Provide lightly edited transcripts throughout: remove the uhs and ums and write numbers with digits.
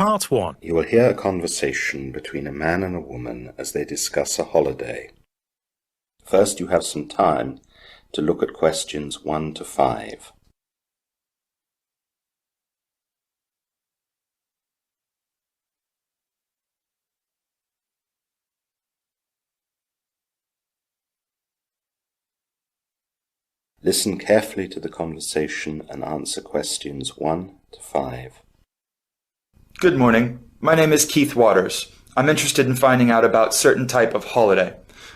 Part 1. You will hear a conversation between a man and a woman as they discuss a holiday. First, you have some time to look at questions 1 to 5. Listen carefully to the conversation and answer questions 1 to 5. Good morning. My name is Keith Waters. I'm interested in finding out about certain type of holiday.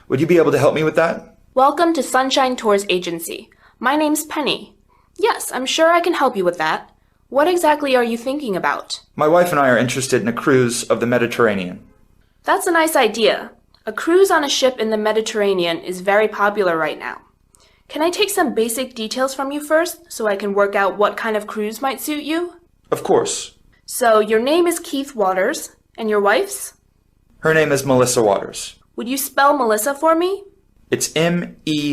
Would you be able to help me with that? Welcome to Sunshine Tours Agency. My name's Penny. Yes, I'm sure I can help you with that. What exactly are you thinking about? My wife and I are interested in a cruise of the Mediterranean. That's a nice idea. A cruise on a ship in the Mediterranean is very popular right now. Can I take some basic details from you first so I can work out what kind of cruise might suit you? Of course. So your name is Keith Waters, and your wife's? Her name is Melissa Waters. Would you spell Melissa for me? It's Melissa.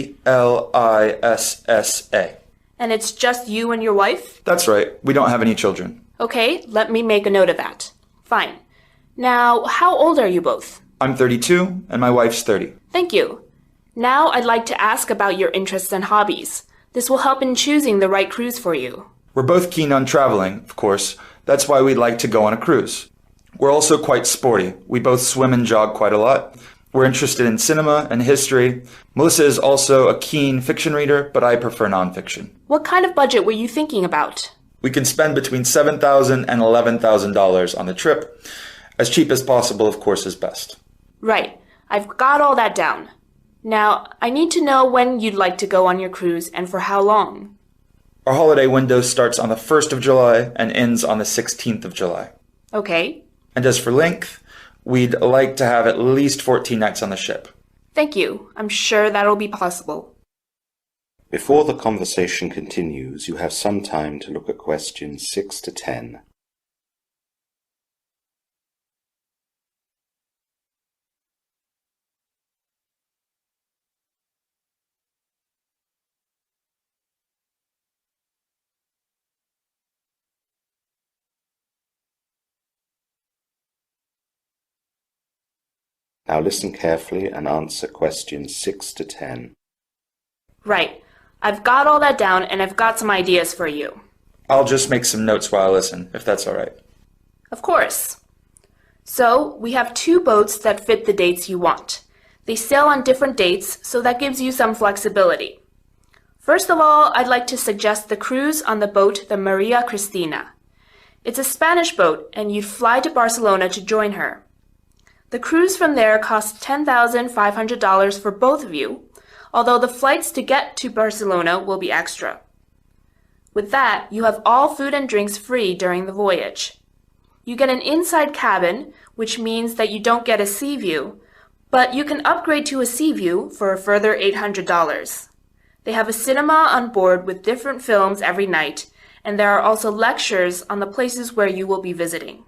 And it's just you and your wife? That's right. We don't have any children. Okay, let me make a note of that. Fine. Now, how old are you both? I'm 32 and my wife's 30. Thank you. Now I'd like to ask about your interests and hobbies. This will help in choosing the right cruise for you. We're both keen on traveling, of course. That's why we'd like to go on a cruise. We're also quite sporty. We both swim and jog quite a lot. We're interested in cinema and history. Melissa is also a keen fiction reader, but I prefer nonfiction. What kind of budget were you thinking about? We can spend between $7,000 and $11,000 on the trip. As cheap as possible, of course, is best. Right. I've got all that down. Now, I need to know when you'd like to go on your cruise and for how long. Our holiday window starts on the 1st of July and ends on the 16th of July. Okay. And as for length, we'd like to have at least 14 nights on the ship. Thank you. I'm sure that'll be possible. Before the conversation continues, you have some time to look at questions 6 to 10. Now listen carefully and answer questions 6 to 10. Right. I've got all that down and I've got some ideas for you. I'll just make some notes while I listen, if that's all right. Of course. So, we have 2 boats that fit the dates you want. They sail on different dates, so that gives you some flexibility. First of all, I'd like to suggest the cruise on the boat the Maria Cristina. It's a Spanish boat, and you'd fly to Barcelona to join her. The cruise from there costs $10,500 for both of you, although the flights to get to Barcelona will be extra. With that, you have all food and drinks free during the voyage. You get an inside cabin, which means that you don't get a sea view, but you can upgrade to a sea view for a further $800. They have a cinema on board with different films every night, and there are also lectures on the places where you will be visiting.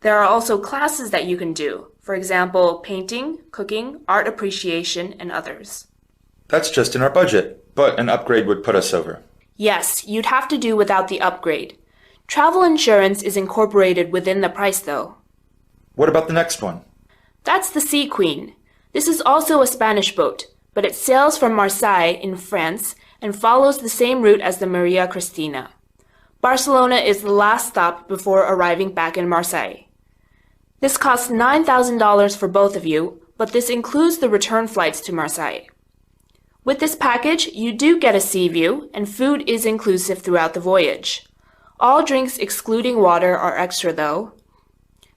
There are also classes that you can do, for example, painting, cooking, art appreciation, and others. That's just in our budget, but an upgrade would put us over. Yes, you'd have to do without the upgrade. Travel insurance is incorporated within the price, though. What about the next one? That's the Sea Queen. This is also a Spanish boat, but it sails from Marseille in France and follows the same route as the Maria Cristina. Barcelona is the last stop before arriving back in Marseille. This costs $9,000 for both of you, but this includes the return flights to Marseille. With this package, you do get a sea view, and food is inclusive throughout the voyage. All drinks excluding water are extra, though.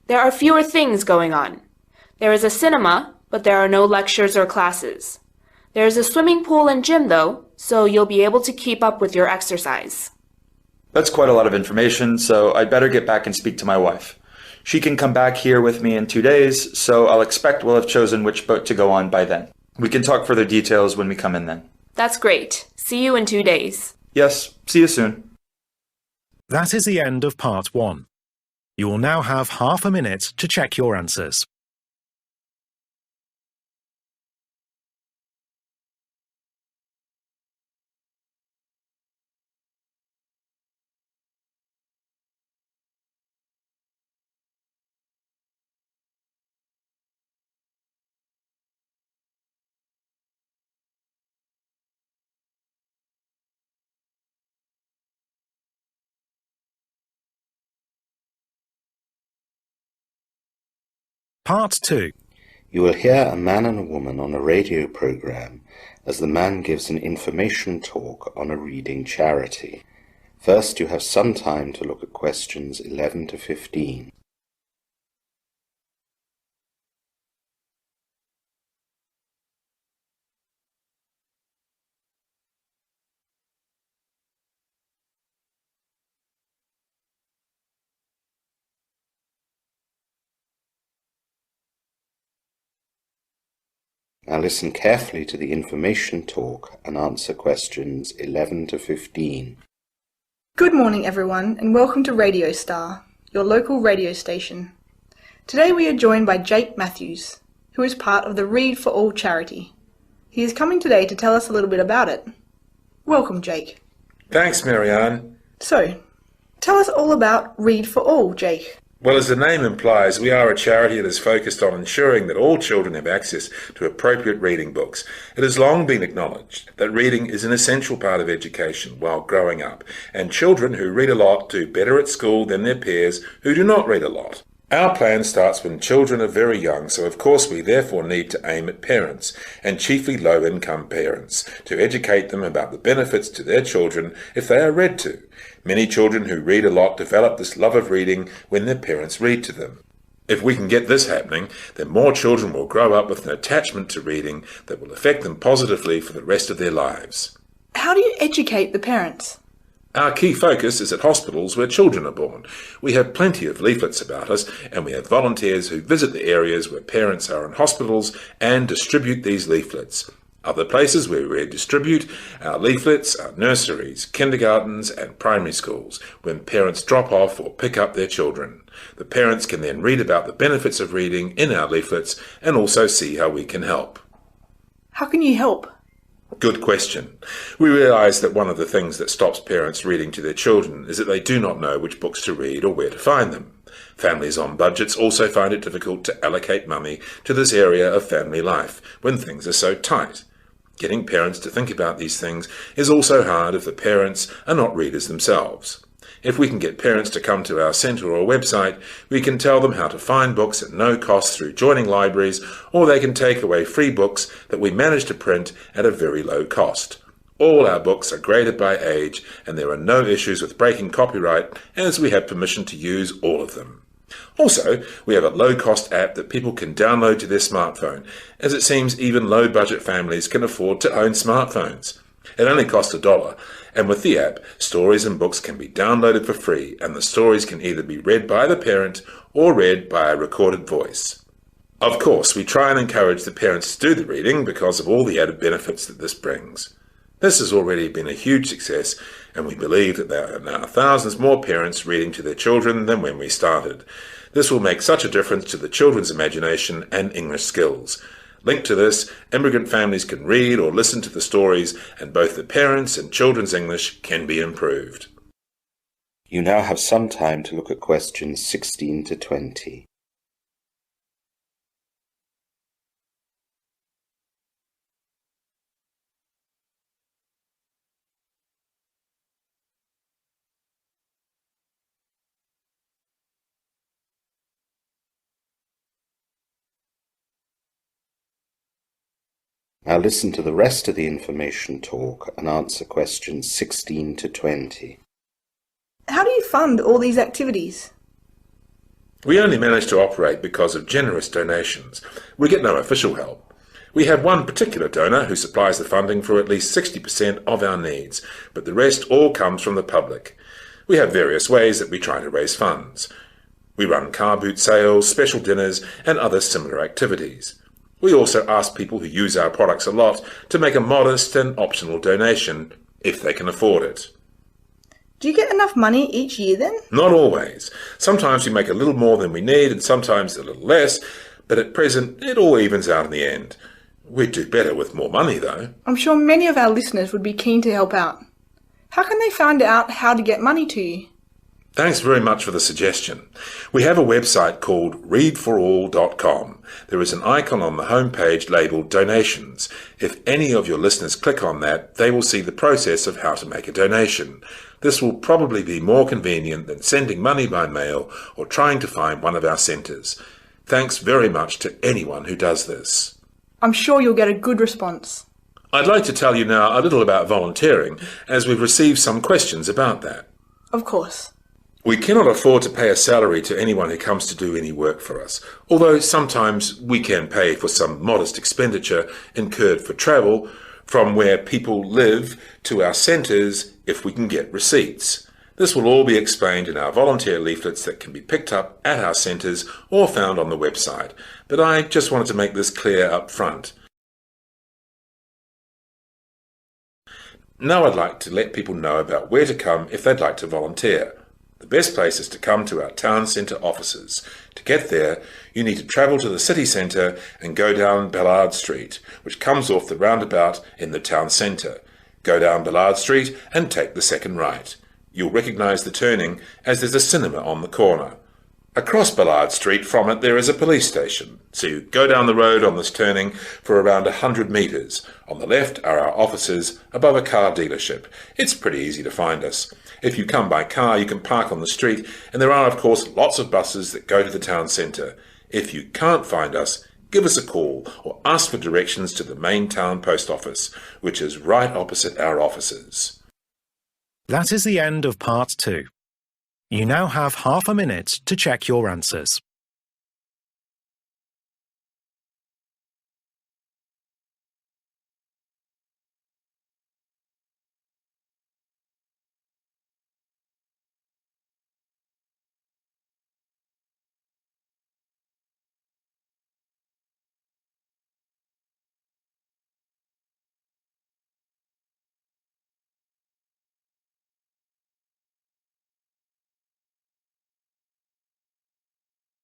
There are fewer things going on. There is a cinema, but there are no lectures or classes. There is a swimming pool and gym, though, so you'll be able to keep up with your exercise. That's quite a lot of information, so I'd better get back and speak to my wife. She can come back here with me in 2 days, so I'll expect we'll have chosen which boat to go on by then. We can talk further details when we come in then. That's great. See you in 2 days. Yes, see you soon. That is the end of Part 1. You will now have half a minute to check your answers. Part 2. You will hear a man and a woman on a radio program as the man gives an information talk on a reading charity. First, you have some time to look at questions 11 to 15. Now listen carefully to the information talk and answer questions 11 to 15. Good morning everyone and welcome to Radio Star, your local radio station. Today we are joined by Jake Matthews, who is part of the Read for All charity. He is coming today to tell us a little bit about it. Welcome, Jake. Thanks, Marianne. So, tell us all about Read for All, Jake. Well, as the name implies, we are a charity that is focused on ensuring that all children have access to appropriate reading books. It has long been acknowledged that reading is an essential part of education while growing up, and children who read a lot do better at school than their peers who do not read a lot. Our plan starts when children are very young, so of course we therefore need to aim at parents, and chiefly low-income parents, to educate them about the benefits to their children if they are read to. Many children who read a lot develop this love of reading when their parents read to them. If we can get this happening, then more children will grow up with an attachment to reading that will affect them positively for the rest of their lives. How do you educate the parents? Our key focus is at hospitals where children are born. We have plenty of leaflets about us, and we have volunteers who visit the areas where parents are in hospitals and distribute these leaflets. Other places where we distribute our leaflets are nurseries, kindergartens and primary schools, when parents drop off or pick up their children. The parents can then read about the benefits of reading in our leaflets and also see how we can help. How can you help? Good question. We realise that one of the things that stops parents reading to their children is that they do not know which books to read or where to find them. Families on budgets also find it difficult to allocate money to this area of family life when things are so tight. Getting parents to think about these things is also hard if the parents are not readers themselves. If we can get parents to come to our centre or website, we can tell them how to find books at no cost through joining libraries, or they can take away free books that we manage to print at a very low cost. All our books are graded by age, and there are no issues with breaking copyright, as we have permission to use all of them. Also, we have a low-cost app that people can download to their smartphone, as it seems even low-budget families can afford to own smartphones. It only costs $1, and with the app, stories and books can be downloaded for free, and the stories can either be read by the parent or read by a recorded voice. Of course, we try and encourage the parents to do the reading because of all the added benefits that this brings. This has already been a huge success, and we believe that there are now thousands more parents reading to their children than when we started. This will make such a difference to the children's imagination and English skills. Linked to this, immigrant families can read or listen to the stories, and both the parents' and children's English can be improved. You now have some time to look at questions 16 to 20. Now listen to the rest of the information talk and answer questions 16 to 20. How do you fund all these activities? We only manage to operate because of generous donations. We get no official help. We have one particular donor who supplies the funding for at least 60% of our needs, but the rest all comes from the public. We have various ways that we try to raise funds. We run car boot sales, special dinners, and other similar activities. We also ask people who use our products a lot to make a modest and optional donation, if they can afford it. Do you get enough money each year then? Not always. Sometimes we make a little more than we need and sometimes a little less, but at present it all evens out in the end. We'd do better with more money though. I'm sure many of our listeners would be keen to help out. How can they find out how to get money to you? Thanks very much for the suggestion. We have a website called readforall.com. There is an icon on the home page labelled Donations. If any of your listeners click on that, they will see the process of how to make a donation. This will probably be more convenient than sending money by mail or trying to find one of our centres. Thanks very much to anyone who does this. I'm sure you'll get a good response. I'd like to tell you now a little about volunteering, as we've received some questions about that. Of course. We cannot afford to pay a salary to anyone who comes to do any work for us, although sometimes we can pay for some modest expenditure incurred for travel from where people live to our centres if we can get receipts. This will all be explained in our volunteer leaflets that can be picked up at our centres or found on the website, but I just wanted to make this clear up front. Now I'd like to let people know about where to come if they'd like to volunteer. The best place is to come to our town centre offices. To get there, you need to travel to the city centre and go down Ballard Street, which comes off the roundabout in the town centre. Go down Ballard Street and take the second right. You'll recognise the turning as there's a cinema on the corner. Across Ballard Street from it there is a police station, so you go down the road on this turning for around 100 metres. On the left are our offices above a car dealership. It's pretty easy to find us. If you come by car you can park on the street, and there are of course lots of buses that go to the town centre. If you can't find us, give us a call or ask for directions to the main town post office, which is right opposite our offices. That is the end of part 2. You now have half a minute to check your answers.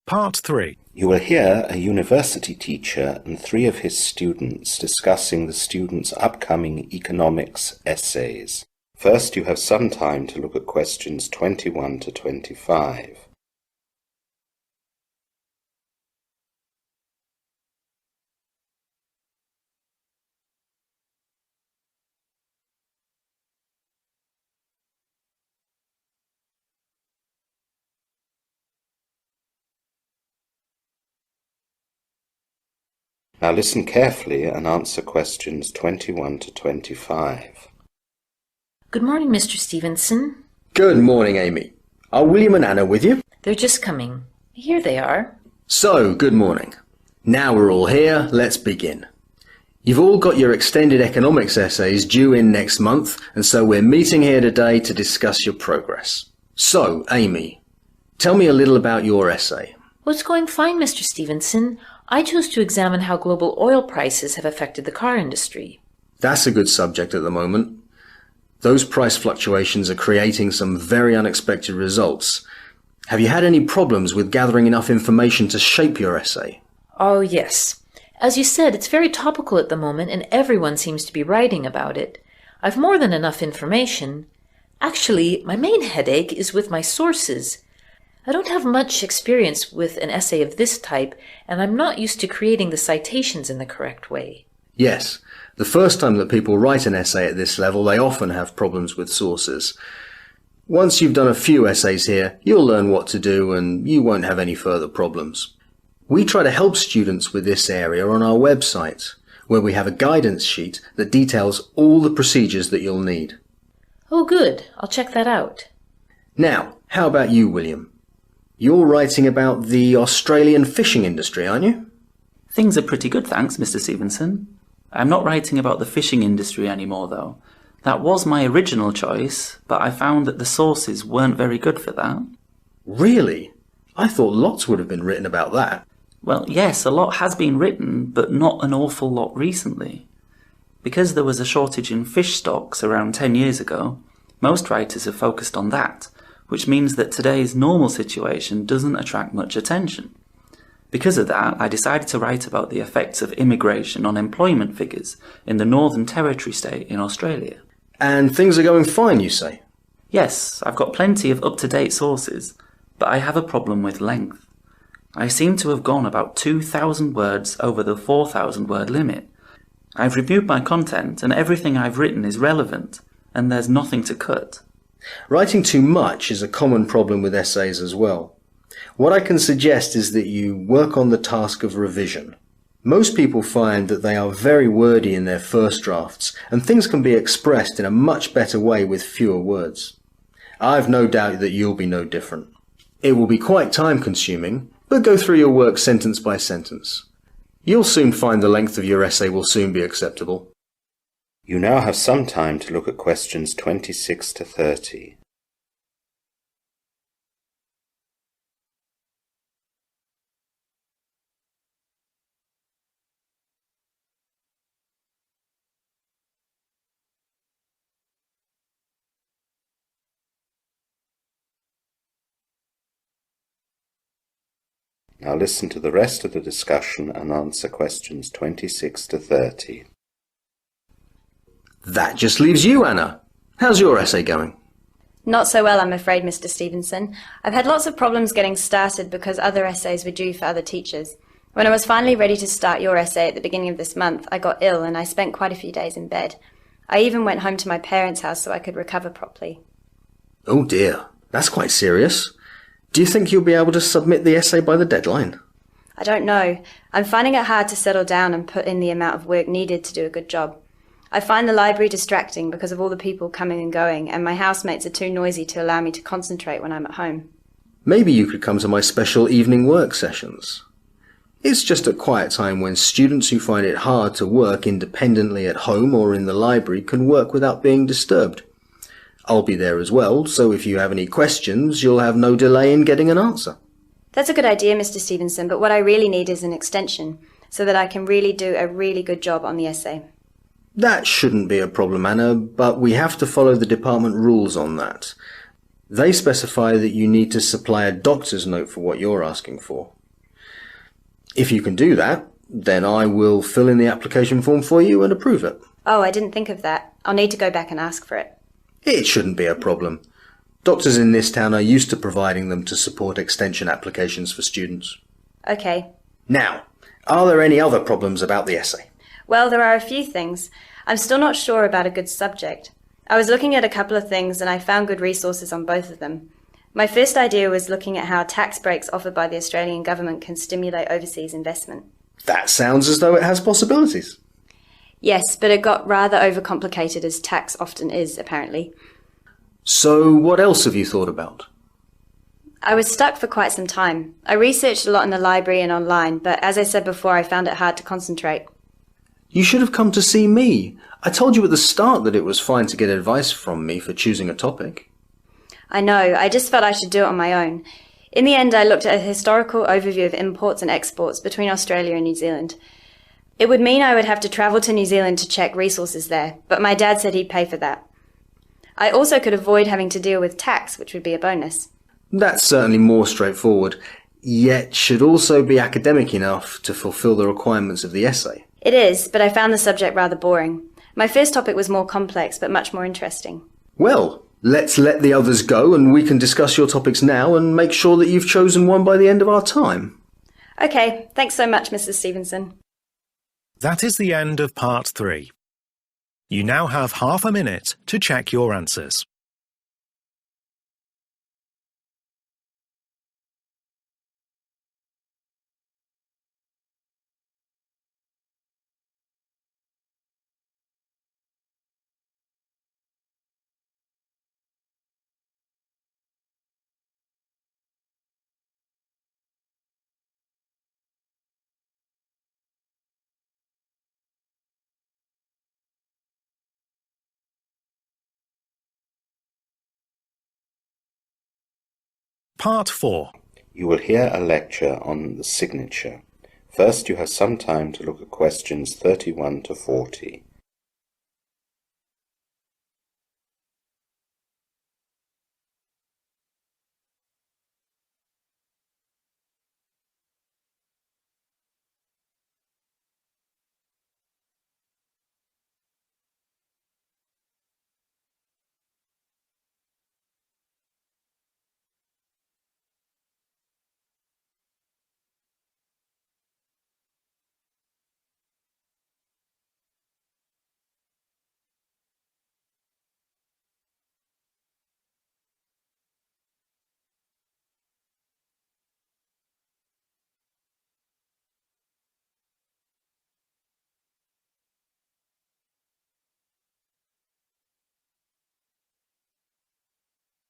Part 3. You will hear a university teacher and 3 of his students discussing the students' upcoming economics essays. First, you have some time to look at questions 21 to 25. Now listen carefully and answer questions 21 to 25. Good morning, Mr. Stevenson. Good morning, Amy. Are William and Anna with you? They're just coming. Here they are. So, good morning. Now we're all here, let's begin. You've all got your extended economics essays due in next month, and so we're meeting here today to discuss your progress. So, Amy, tell me a little about your essay. Well, it's going fine, Mr. Stevenson. I chose to examine how global oil prices have affected the car industry. That's a good subject at the moment. Those price fluctuations are creating some very unexpected results. Have you had any problems with gathering enough information to shape your essay? Oh, yes. As you said, it's very topical at the moment, and everyone seems to be writing about it. I've more than enough information. Actually, my main headache is with my sources. I don't have much experience with an essay of this type, and I'm not used to creating the citations in the correct way. Yes, the first time that people write an essay at this level, they often have problems with sources. Once you've done a few essays here, you'll learn what to do and you won't have any further problems. We try to help students with this area on our website, where we have a guidance sheet that details all the procedures that you'll need. Oh, good. I'll check that out. Now, how about you, William? You're writing about the Australian fishing industry, aren't you? Things are pretty good, thanks, Mr. Stevenson. I'm not writing about the fishing industry anymore, though. That was my original choice, but I found that the sources weren't very good for that. Really? I thought lots would have been written about that. Well, yes, a lot has been written, but not an awful lot recently. Because there was a shortage in fish stocks around 10 years ago, most writers have focused on that, which means that today's normal situation doesn't attract much attention. Because of that, I decided to write about the effects of immigration on employment figures in the Northern Territory state in Australia. And things are going fine, you say? Yes, I've got plenty of up-to-date sources, but I have a problem with length. I seem to have gone about 2,000 words over the 4,000 word limit. I've reviewed my content and everything I've written is relevant, and there's nothing to cut. Writing too much is a common problem with essays as well. What I can suggest is that you work on the task of revision. Most people find that they are very wordy in their first drafts, and things can be expressed in a much better way with fewer words. I've no doubt that you'll be no different. It will be quite time-consuming, but go through your work sentence by sentence. You'll soon find the length of your essay will soon be acceptable. You now have some time to look at questions 26 to 30. Now listen to the rest of the discussion and answer questions 26 to 30. That just leaves you, Anna. How's your essay going? Not so well, I'm afraid, Mr. Stevenson. I've had lots of problems getting started because other essays were due for other teachers. When I was finally ready to start your essay at the beginning of this month, I got ill and I spent quite a few days in bed. I even went home to my parents' house so I could recover properly. Oh dear, that's quite serious. Do you think you'll be able to submit the essay by the deadline? I don't know. I'm finding it hard to settle down and put in the amount of work needed to do a good job. I find the library distracting because of all the people coming and going, and my housemates are too noisy to allow me to concentrate when I'm at home. Maybe you could come to my special evening work sessions. It's just a quiet time when students who find it hard to work independently at home or in the library can work without being disturbed. I'll be there as well, so if you have any questions, you'll have no delay in getting an answer. That's a good idea, Mr. Stevenson, but what I really need is an extension, so that I can really do a really good job on the essay. That shouldn't be a problem, Anna, but we have to follow the department rules on that. They specify that you need to supply a doctor's note for what you're asking for. If you can do that, then I will fill in the application form for you and approve it. Oh, I didn't think of that. I'll need to go back and ask for it. It shouldn't be a problem. Doctors in this town are used to providing them to support extension applications for students. Okay. Now, are there any other problems about the essay? Well, there are a few things. I'm still not sure about a good subject. I was looking at a couple of things and I found good resources on both of them. My first idea was looking at how tax breaks offered by the Australian government can stimulate overseas investment. That sounds as though it has possibilities. Yes, but it got rather overcomplicated, as tax often is, apparently. So what else have you thought about? I was stuck for quite some time. I researched a lot in the library and online, but as I said before, I found it hard to concentrate. You should have come to see me. I told you at the start that it was fine to get advice from me for choosing a topic. I know, I just felt I should do it on my own. In the end, I looked at a historical overview of imports and exports between Australia and New Zealand. It would mean I would have to travel to New Zealand to check resources there, but my dad said he'd pay for that. I also could avoid having to deal with tax, which would be a bonus. That's certainly more straightforward, yet should also be academic enough to fulfill the requirements of the essay. It is, but I found the subject rather boring. My first topic was more complex, but much more interesting. Well, let's let the others go and we can discuss your topics now and make sure that you've chosen one by the end of our time. Okay, thanks so much, Mrs. Stevenson. That is the end of part 3. You now have half a minute to check your answers. Part 4. You will hear a lecture on the signature. First, you have some time to look at questions 31 to 40.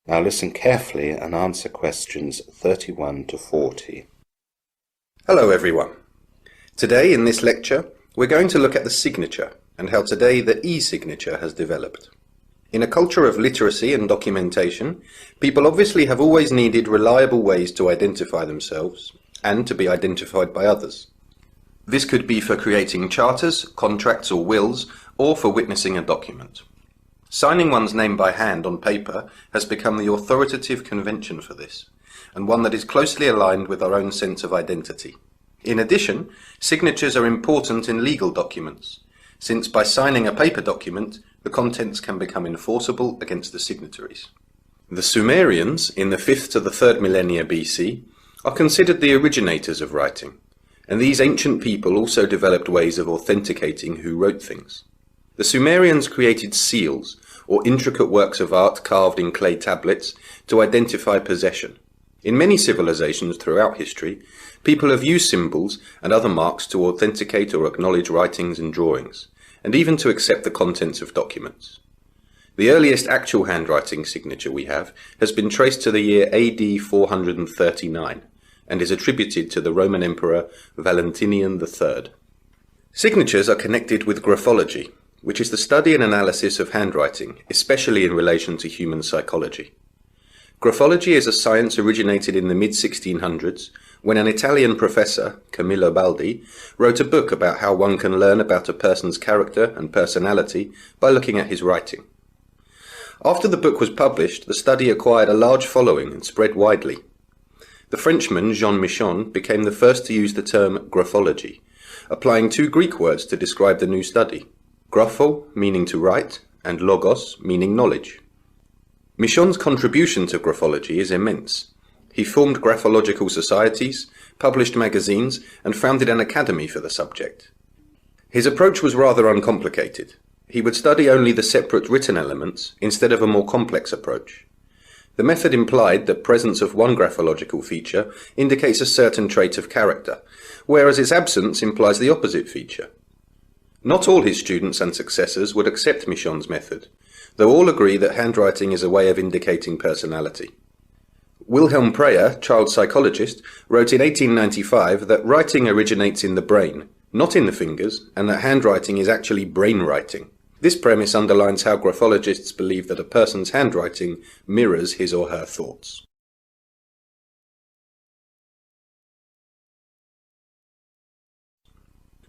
Now listen carefully and answer questions 31 to 40. Hello everyone. Today in this lecture we're going to look at the signature and how today the e-signature has developed. In a culture of literacy and documentation, people obviously have always needed reliable ways to identify themselves and to be identified by others. This could be for creating charters, contracts or wills, or for witnessing a document. Signing one's name by hand on paper has become the authoritative convention for this, and one that is closely aligned with our own sense of identity. In addition, signatures are important in legal documents, since by signing a paper document, the contents can become enforceable against the signatories. The Sumerians, in the 5th to the 3rd millennia BC, are considered the originators of writing, and these ancient people also developed ways of authenticating who wrote things. The Sumerians created seals, or intricate works of art carved in clay tablets, to identify possession. In many civilizations throughout history, people have used symbols and other marks to authenticate or acknowledge writings and drawings, and even to accept the contents of documents. The earliest actual handwriting signature we have has been traced to the year AD 439, and is attributed to the Roman Emperor Valentinian III. Signatures are connected with graphology, which is the study and analysis of handwriting, especially in relation to human psychology. Graphology is a science originated in the mid-1600s, when an Italian professor, Camillo Baldi, wrote a book about how one can learn about a person's character and personality by looking at his writing. After the book was published, the study acquired a large following and spread widely. The Frenchman Jean Michon became the first to use the term graphology, applying two Greek words to describe the new study: grapho, meaning to write, and logos, meaning knowledge. Michon's contribution to graphology is immense. He formed graphological societies, published magazines, and founded an academy for the subject. His approach was rather uncomplicated. He would study only the separate written elements instead of a more complex approach. The method implied that presence of one graphological feature indicates a certain trait of character, whereas its absence implies the opposite feature. Not all his students and successors would accept Michon's method, though all agree that handwriting is a way of indicating personality. Wilhelm Preyer, child psychologist, wrote in 1895 that writing originates in the brain, not in the fingers, and that handwriting is actually brain writing. This premise underlines how graphologists believe that a person's handwriting mirrors his or her thoughts.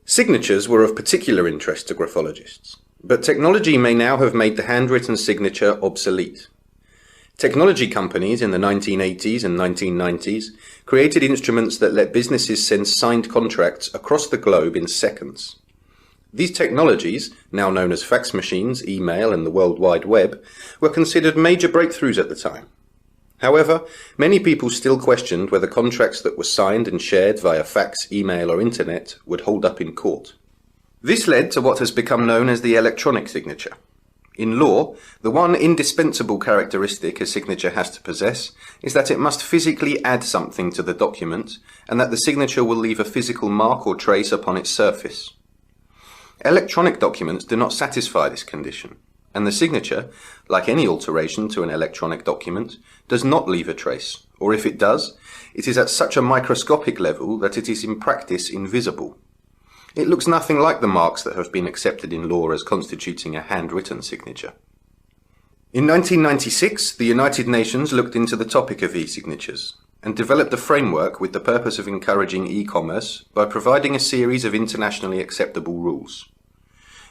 Signatures were of particular interest to graphologists, but technology may now have made the handwritten signature obsolete. Technology companies in the 1980s and 1990s created instruments that let businesses send signed contracts across the globe in seconds. These technologies, now known as fax machines, email, and the World Wide Web, were considered major breakthroughs at the time. However, many people still questioned whether contracts that were signed and shared via fax, email, or internet would hold up in court. This led to what has become known as the electronic signature. In law, the one indispensable characteristic a signature has to possess is that it must physically add something to the document, and that the signature will leave a physical mark or trace upon its surface. Electronic documents do not satisfy this condition, and the signature, like any alteration to an electronic document, does not leave a trace, or if it does, it is at such a microscopic level that it is in practice invisible. It looks nothing like the marks that have been accepted in law as constituting a handwritten signature. In 1996, the United Nations looked into the topic of e-signatures and developed a framework with the purpose of encouraging e-commerce by providing a series of internationally acceptable rules.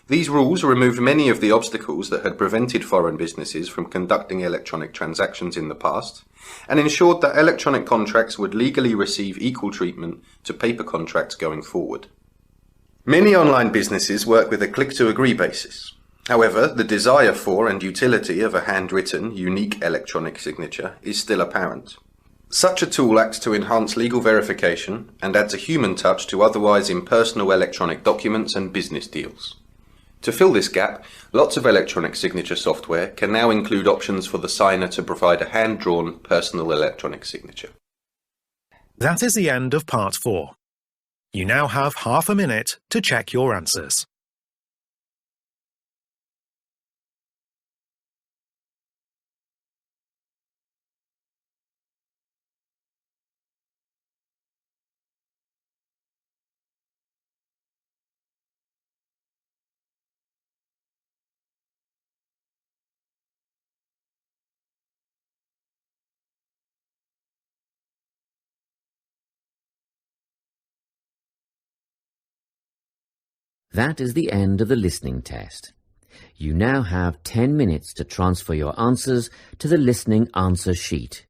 These rules removed many of the obstacles that had prevented foreign businesses from conducting electronic transactions in the past, and ensured that electronic contracts would legally receive equal treatment to paper contracts going forward. Many online businesses work with a click-to-agree basis. However, the desire for and utility of a handwritten, unique electronic signature is still apparent. Such a tool acts to enhance legal verification and adds a human touch to otherwise impersonal electronic documents and business deals. To fill this gap, lots of electronic signature software can now include options for the signer to provide a hand-drawn personal electronic signature. That is the end of part 4. You now have half a minute to check your answers. That is the end of the listening test. You now have 10 minutes to transfer your answers to the listening answer sheet.